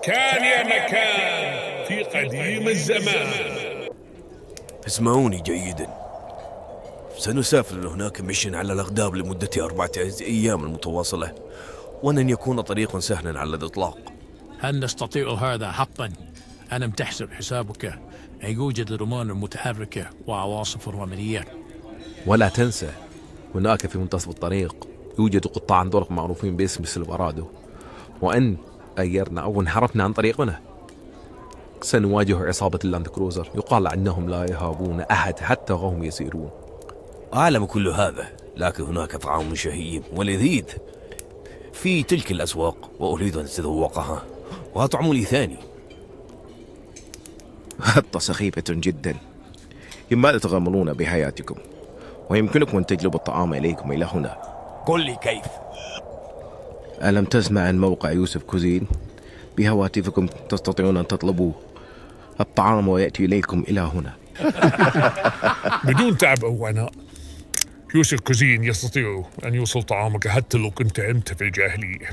كان يا مكان في قديم الزمان. اسمعوني جيدا، سنسافر هناك مشن على الأغدار لمدة 4 أيام المتواصلة، ولن يكون طريقا سهلا على الإطلاق. هل نستطيع هذا حقا؟ ألم تحسب حسابك أن يوجد الرمال المتحركة وعواصف الرمليات؟ ولا تنسى هناك في منتصف الطريق يوجد قطاع طرق معروفين باسم سيلفرادو، وإن أيرنا أو انحرفنا عن طريقنا سنواجه عصابة اللاند كروزر يقال عنهم لا يهابون أحد حتى وهم يسيرون. أعلم كل هذا، لكن هناك طعام شهي ولذيذ في تلك الأسواق وأريد أن أتذوقها، وطعم لي ثاني. خطة سخيفة جدا. لماذا تغامرون بحياتكم ويمكنكم أن تجلبوا الطعام إليكم إلى هنا؟ قل لي كيف؟ ألم تسمع عن موقع يوسف كوزين؟ بهواتفكم تستطيعون أن تطلبوا الطعام ويأتي إليكم إلى هنا. بدون تعب أو عناء، يوسف كوزين يستطيع أن يوصل طعامك حتى لو كنت أنت في الجاهلية.